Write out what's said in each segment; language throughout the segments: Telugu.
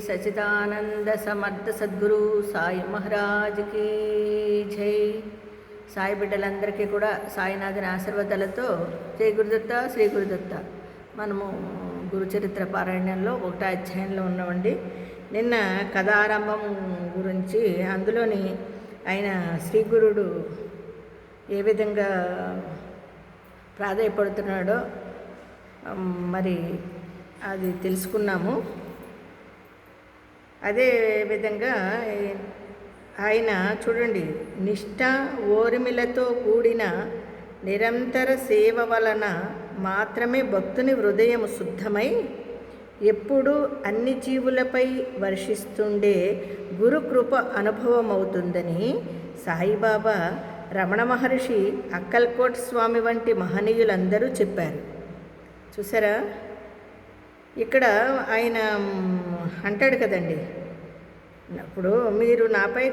సచిదానంద సమర్థ సద్గురు సాయి మహారాజ్కి జై. సాయి బిడ్డలందరికీ కూడా సాయినాథుని ఆశీర్వాదాలతో జై గురుదత్త శ్రీ గురుదత్త. మనము గురుచరిత్ర పారాయణంలో 1వ అధ్యాయంలో ఉన్నామండి. నిన్న కథారంభం గురించి, అందులోని ఆయన శ్రీ గురుడు ఏ విధంగా ప్రాధాయపడుతున్నాడో మరి అది తెలుసుకున్నాము. అదే విధంగా ఆయన చూడండి, నిష్ఠ ఓర్మిలతో కూడిన నిరంతర సేవ వలన మాత్రమే భక్తుని హృదయం శుద్ధమై ఎప్పుడూ అన్ని జీవులపై వర్షిస్తుండే గురుకృప అనుభవమవుతుందని సాయిబాబా, రమణ మహర్షి, అక్కల్కోట్ స్వామి వంటి మహనీయులందరూ చెప్పారు. చూసారా, ఇక్కడ ఆయన అంటాడు కదండి, ఇప్పుడు మీరు నాపై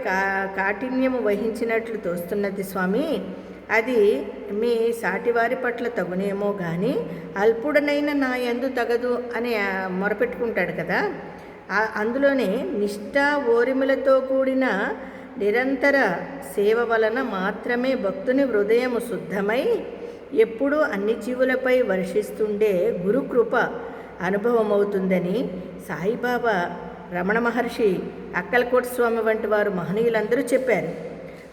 కాఠిన్యము వహించినట్లు తోస్తున్నది స్వామి, అది మీ సాటివారి పట్ల తగునేమో కానీ అల్పుడనైన నా యందు తగదు అని మొరపెట్టుకుంటాడు కదా. అందులోనే నిష్ఠ ఓరిములతో కూడిన నిరంతర సేవ వలన మాత్రమే భక్తుని హృదయము శుద్ధమై ఎప్పుడూ అన్ని జీవులపై వర్షిస్తుండే గురుకృప అనుభవమవుతుందని సాయిబాబా, రమణ మహర్షి, అక్కల్కోట్ స్వామి వంటి వారు మహనీయులందరూ చెప్పారు.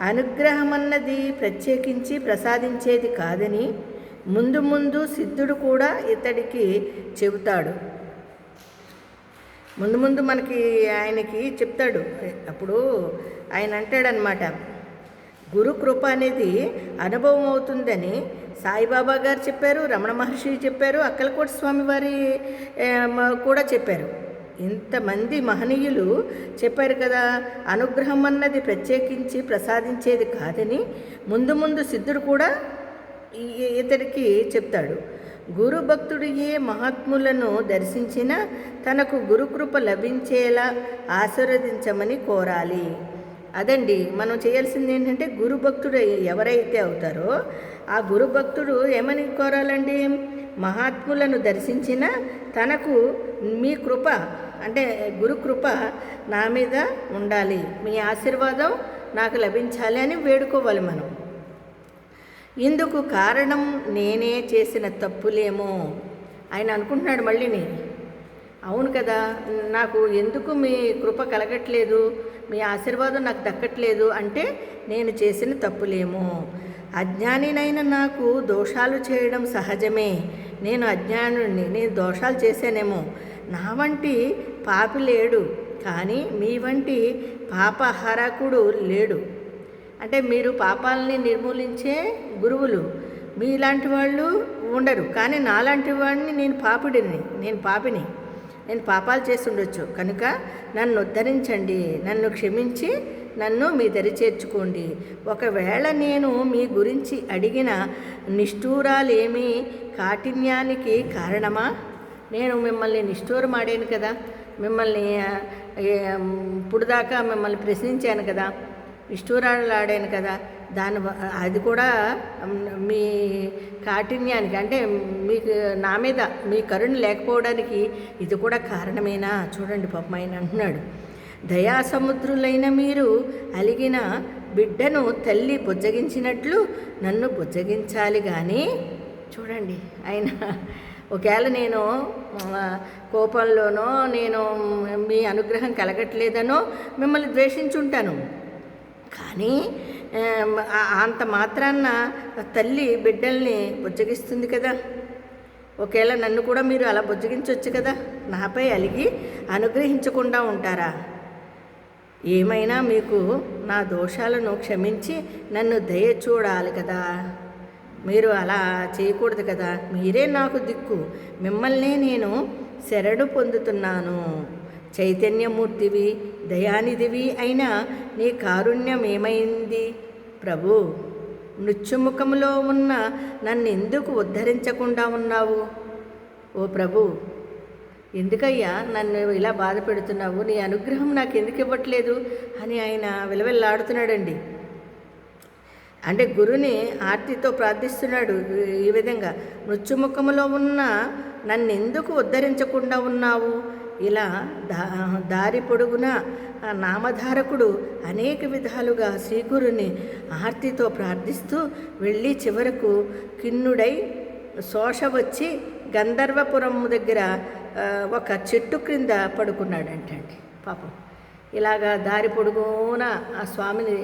అనుగ్రహం అన్నది ప్రత్యేకించి ప్రసాదించేది కాదని ముందు ముందు సిద్ధుడు కూడా ఇతడికి చెబుతాడు. ముందు మనకి ఆయనకి చెప్తాడు. అప్పుడు ఆయన అంటాడనమాట, గురుకృప అనేది అనుభవం అవుతుందని సాయిబాబా గారు చెప్పారు, రమణ మహర్షి చెప్పారు, అక్కల్కోట్ స్వామి వారి కూడా చెప్పారు. ఇంతమంది మహనీయులు చెప్పారు కదా. అనుగ్రహం అన్నది ప్రత్యేకించి ప్రసాదించేది కాదని ముందు సిద్ధుడు కూడా ఇతడికి చెప్తాడు. గురు భక్తుడు ఏ మహాత్ములను దర్శించిన తనకు గురుకృప లభించేలా ఆశీర్వదించమని కోరాలి. అదండి మనం చేయాల్సింది ఏంటంటే, గురుభక్తుడు ఎవరైతే అవుతారో ఆ గురుభక్తుడు ఏమని కోరాలండి, మహాత్ములను దర్శించిన తనకు మీ కృప అంటే గురుకృప నా మీద ఉండాలి, మీ ఆశీర్వాదం నాకు లభించాలి అని వేడుకోవాలి మనం. ఇందుకు కారణం నేనే చేసిన తప్పులేమో ఆయన అనుకుంటున్నాడు. మళ్ళీని అవును కదా, నాకు ఎందుకు మీ కృప కలగట్లేదు, మీ ఆశీర్వాదం నాకు దక్కట్లేదు అంటే నేను చేసిన తప్పులేమో. అజ్ఞానినైన నాకు దోషాలు చేయడం సహజమే. నేను అజ్ఞానుడిని, నేను దోషాలు చేశానేమో. నా వంటి పాపి లేడు, కానీ మీ వంటి పాపహరకుడు లేడు. అంటే మీరు పాపాలని నిర్మూలించే గురువులు, మీలాంటి వాళ్ళు ఉండరు. కానీ నాలాంటి వాడిని నేను పాపిని, నేను పాపాలు చేసి ఉండొచ్చు. కనుక నన్ను ఉద్ధరించండి, నన్ను క్షమించి నన్ను మీ దరి చేర్చుకోండి. ఒకవేళ నేను మీ గురించి అడిగిన నిష్ఠూరాలేమీ కాఠిన్యానికి కారణమా? నేను మిమ్మల్ని నిష్ఠూరమాడాను కదా, మిమ్మల్ని ఇప్పుడు దాకా మిమ్మల్ని ప్రశ్నించాను కదా, నిష్ఠూరాలాడాను కదా, అది కూడా మీ కాఠిన్యానికి అంటే మీకు నా మీద మీ కరుణ లేకపోవడానికి ఇది కూడా కారణమేనా? చూడండి పాపం ఆయన అంటున్నాడు, దయాసముద్రులైన మీరు అలిగిన బిడ్డను తల్లి బుజ్జగించినట్లు నన్ను బుజ్జగించాలి కానీ. చూడండి ఆయన, ఒకవేళ నేను కోపంలోనో నేను మీ అనుగ్రహం కలగట్లేదనో మిమ్మల్ని ద్వేషించుంటాను, కానీ అంత మాత్రాన్న తల్లి బిడ్డల్ని బుజ్జగిస్తుంది కదా. ఒకవేళ నన్ను కూడా మీరు అలా బుజ్జగించవచ్చు కదా, నాపై అలిగి అనుగ్రహించకుండా ఉంటారా? ఏమైనా మీకు నా దోషాలను క్షమించి నన్ను దయ చూడాలి కదా, మీరు అలా చేయకూడదు కదా. మీరే నాకు దిక్కు, మిమ్మల్ని నేను శరణు పొందుతున్నాను. చైతన్యమూర్తివి, దయానిధివి అయినా నీ కారుణ్యం ఏమైంది ప్రభు? మృత్యుముఖంలో ఉన్న నన్ను ఎందుకు ఉద్ధరించకుండా ఉన్నావు? ఓ ప్రభు, ఎందుకయ్యా నన్ను ఇలా బాధ పెడుతున్నావు? నీ అనుగ్రహం నాకు ఎందుకు ఇవ్వట్లేదు అని ఆయన విలవిల్లాడుతున్నాడండి. అంటే గురుని ఆర్తితో ప్రార్థిస్తున్నాడు ఈ విధంగా, మృత్యుముఖములో ఉన్న నన్ను ఎందుకు ఉద్ధరించకుండా ఉన్నావు? ఇలా దారి పొడుగున నామధారకుడు అనేక విధాలుగా శ్రీగురుని ఆర్తితో ప్రార్థిస్తూ వెళ్ళి చివరకు కిన్నుడై శోష వచ్చి గంధర్వపురం దగ్గర ఒక చెట్టు క్రింద పడుకున్నాడంటండి పాపం. ఇలాగా దారి పొడుగున ఆ స్వామిని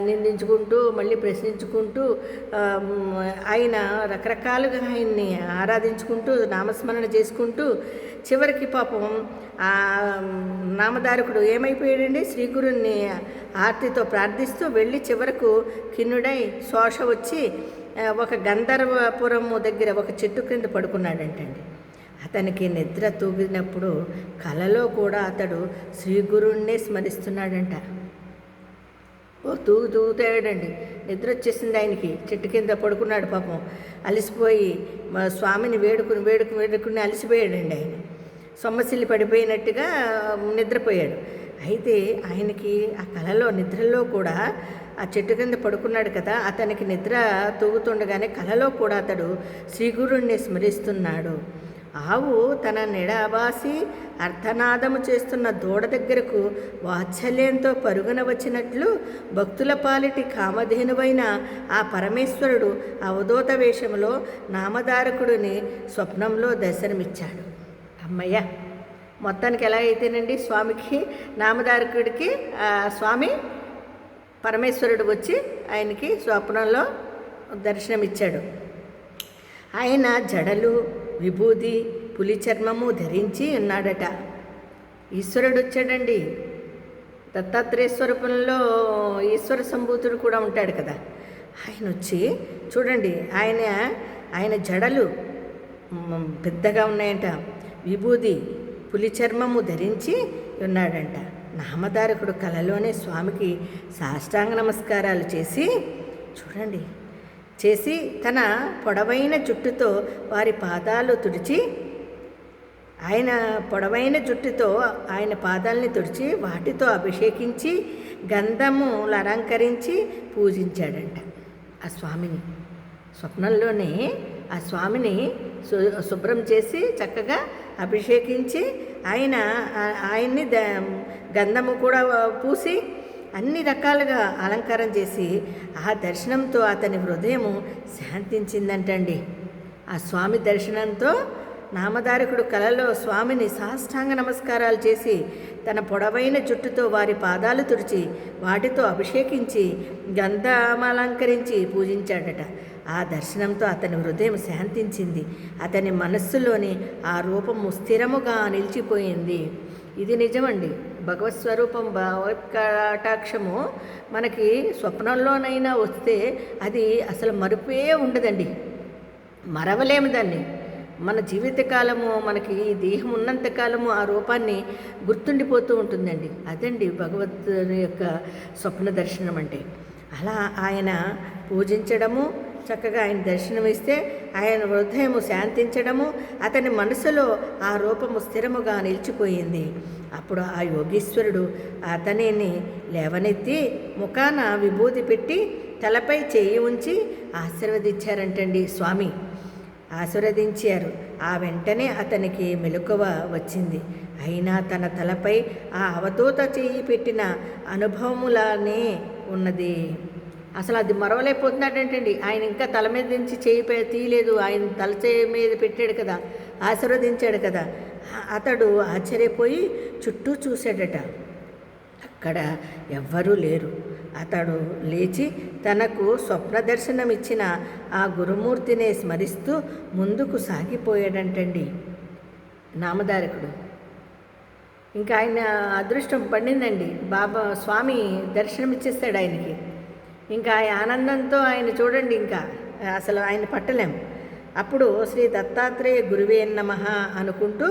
నిందించుకుంటూ మళ్ళీ ప్రశ్నించుకుంటూ ఆయన రకరకాలుగా ఆయన్ని ఆరాధించుకుంటూ నామస్మరణ చేసుకుంటూ చివరికి పాపం ఆ నామధారకుడు ఏమైపోయాడండి, శ్రీగురుని ఆర్తితో ప్రార్థిస్తూ వెళ్ళి చివరకు కిన్నుడై శోష వచ్చి ఒక గంధర్వపురము దగ్గర ఒక చెట్టు క్రింద పడుకున్నాడంటండి. అతనికి నిద్ర తూగినప్పుడు కలలో కూడా అతడు శ్రీగురుణ్ణే స్మరిస్తున్నాడంట. తూగుతాడండి, నిద్ర వచ్చేసింది ఆయనకి. చెట్టు కింద పడుకున్నాడు పాపం, అలసిపోయి స్వామిని వేడుకుని అలసిపోయాడండి. ఆయన సొమ్మసిల్లి పడిపోయినట్టుగా నిద్రపోయాడు. అయితే ఆయనకి ఆ కలలో నిద్రలో కూడా ఆ చెట్టు కింద పడుకున్నాడు కదా, అతనికి నిద్ర తూగుతుండగానే కలలో కూడా అతడు శ్రీగురుణ్ణి స్మరిస్తున్నాడు. ఆవు తన నెడబాసి అర్థనాదము చేస్తున్న దూడ దగ్గరకు వాత్సల్యంతో పరుగున వచ్చినట్లు భక్తుల పాలిటి కామధేనువైన ఆ పరమేశ్వరుడు అవధూత వేషంలో నామధారకుడిని స్వప్నంలో దర్శనమిచ్చాడు. అమ్మయ్య, మొత్తానికి ఎలా అయితేనండి స్వామికి నామధారకుడికి స్వామి పరమేశ్వరుడు వచ్చి ఆయనకి స్వప్నంలో దర్శనమిచ్చాడు. ఆయన జడలు విభూది పులి చర్మము ధరించి ఉన్నాడట. ఈశ్వరుడు వచ్చాడండి. దత్తాత్రేయ స్వరూపంలో ఈశ్వర సంభూతుడు కూడా ఉంటాడు కదా. ఆయన వచ్చి చూడండి, ఆయన జడలు పెద్దగా ఉన్నాయంట, విభూది పులి చర్మము ధరించి ఉన్నాడంట. నామధారకుడు కలలోనే స్వామికి సాష్టాంగ నమస్కారాలు చేసి చూడండి చేసి తన పొడవైన జుట్టుతో వారి పాదాలు తుడిచి ఆయన పాదాలని తుడిచి వాటితో అభిషేకించి గంధములు అలంకరించి పూజించాడంట. ఆ స్వామిని స్వప్నంలోనే ఆ స్వామిని శుభ్రం చేసి చక్కగా అభిషేకించి ఆయన్ని గంధము కూడా పూసి అన్ని రకాలుగా అలంకారం చేసి ఆ దర్శనంతో అతని హృదయము శాంతించిందంటండి. ఆ స్వామి దర్శనంతో నామధారకుడు కలలో స్వామిని సాష్టాంగ నమస్కారాలు చేసి తన పొడవైన జుట్టుతో వారి పాదాలు తుడిచి వాటితో అభిషేకించి గంధమలంకరించి పూజించాడట. ఆ దర్శనంతో అతని హృదయం శాంతించింది. అతని మనస్సులోని ఆ రూపము స్థిరముగా నిలిచిపోయింది. ఇది నిజమండి. భగవత్ స్వరూపం భగవత్ కటాక్షము మనకి స్వప్నంలోనైనా వస్తే అది అసలు మరుపే ఉండదండి, మరవలేము దాన్ని. మన జీవితకాలము మనకి ఈ దేహం ఉన్నంతకాలము ఆ రూపాన్ని గుర్తుండిపోతూ ఉంటుందండి. అదండి భగవంతుని యొక్క స్వప్న దర్శనం అంటే. అలా ఆయన పూజించడము, చక్కగా ఆయన దర్శనమిస్తే ఆయన హృదయము శాంతించడము, అతని మనసులో ఆ రూపము స్థిరముగా నిలిచిపోయింది. అప్పుడు ఆ యోగీశ్వరుడు అతనిని లేవనెత్తి ముఖాన విభూతి పెట్టి తలపై చేయి ఉంచి ఆశీర్వదించారంటండి. స్వామి ఆశీర్వదించారు. ఆ వెంటనే అతనికి మెలకువ వచ్చింది. అయినా తన తలపై ఆ అవధూత చేయి పెట్టిన అనుభవములానే ఉన్నది. అసలు అది మరవలేకపోతున్నాడంటండి. ఆయన ఇంకా తల మీద నుంచి చేయి తీయలేదు, ఆయన తల చేయి మీద పెట్టాడు కదా, ఆశీర్వదించాడు కదా. అతడు ఆశ్చర్యపోయి చుట్టూ చూశాడట. అక్కడ ఎవ్వరూ లేరు. అతడు లేచి తనకు స్వప్న దర్శనం ఇచ్చిన ఆ గురుమూర్తినే స్మరిస్తూ ముందుకు సాగిపోయాడంటండి నామధారకుడు. ఇంకా ఆయన అదృష్టం పడిందండి. స్వామి దర్శనం ఇచ్చేస్తాడు ఆయనకి. ఇంకా ఆ ఆనందంతో ఆయన చూడండి, ఇంకా అసలు ఆయన పట్టలేం. అప్పుడు శ్రీ దత్తాత్రేయ గురువే నమః అనుకుంటూ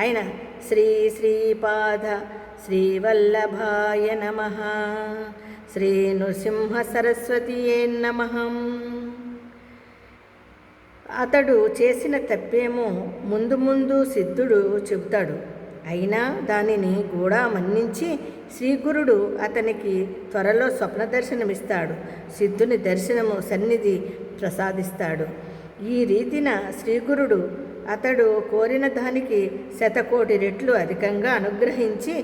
ఆయన శ్రీ శ్రీపాద శ్రీవల్లభాయ నమః, శ్రీ నృసింహ సరస్వతియే నమః. అతడు చేసిన తప్పేమో ముందు ముందు సిద్ధుడు చెబుతాడు. అయినా దానిని కూడా మన్నించి శ్రీగురుడు అతనికి త్వరలో స్వప్న దర్శనమిస్తాడు. సిద్ధుని దర్శనము సన్నిధి ప్రసాదిస్తాడు. ఈ రీతిన శ్రీగురుడు అతడు కోరిన దానికి 100,000,000 రెట్లు అధికంగా అనుగ్రహించి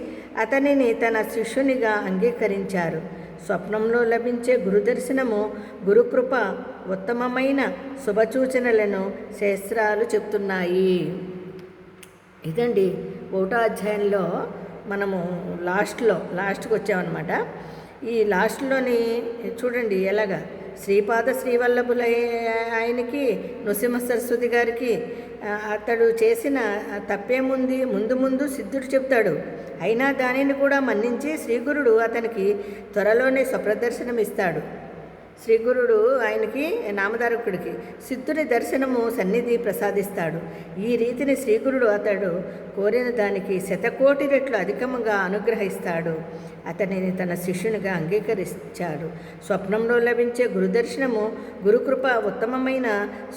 అతనిని తన శిష్యునిగా అంగీకరించారు. స్వప్నంలో లభించే గురుదర్శనము, గురుకృప ఉత్తమమైన శుభసూచనలను శాస్త్రాలు చెప్తున్నాయి. ఇదండి 1వ అధ్యాయంలో మనము లాస్ట్కి వచ్చామన్నమాట. ఈ లాస్ట్లోని చూడండి ఎలాగా శ్రీపాద శ్రీవల్లభుల ఆయనకి నృసింహ సరస్వతి గారికి అతడు చేసిన తప్పేముంది, ముందు సిద్ధుడు చెప్తాడు. అయినా దానిని కూడా మన్నించి శ్రీగురుడు అతనికి త్వరలోనే స్వప్రదర్శనం ఇస్తాడు. శ్రీగురుడు ఆయనకి నామధారకుడికి సిద్ధుని దర్శనము సన్నిధి ప్రసాదిస్తాడు. ఈ రీతిని శ్రీగురుడు అతడు కోరిన దానికి 100,000,000 రెట్లు అధికంగా అనుగ్రహిస్తాడు. అతనిని తన శిష్యునిగా అంగీకరించాడు. స్వప్నంలో లభించే గురుదర్శనము, గురుకృప ఉత్తమమైన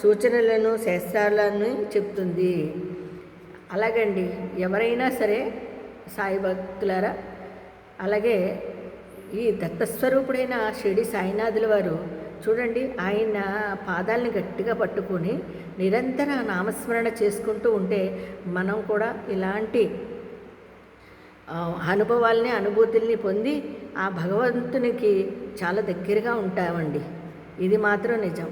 సూచనలను శాస్త్రాలను చెప్తుంది. అలాగండి ఎవరైనా సరే సాయి భక్తులారా, అలాగే ఈ దత్తస్వరూపుడైన షిరిడి సాయినాథుల వారు చూడండి, ఆయన పాదాలని గట్టిగా పట్టుకొని నిరంతర నామస్మరణ చేసుకుంటూ ఉంటే మనం కూడా ఇలాంటి అనుభవాల్ని, అనుభూతుల్ని పొంది ఆ భగవంతునికి చాలా దగ్గరగా ఉంటామండి. ఇది మాత్రం నిజం.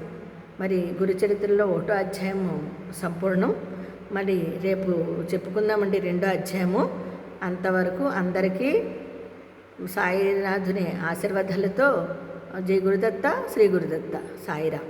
మరి గురుచరిత్రలో 1వ అధ్యాయము సంపూర్ణం. మరి రేపు చెప్పుకుందామండి 2వ అధ్యాయము. అంతవరకు అందరికీ సాయినాథుని ఆశీర్వాదాలతో జై గురుదత్త, శ్రీ గురుదత్త, సాయిరామ్.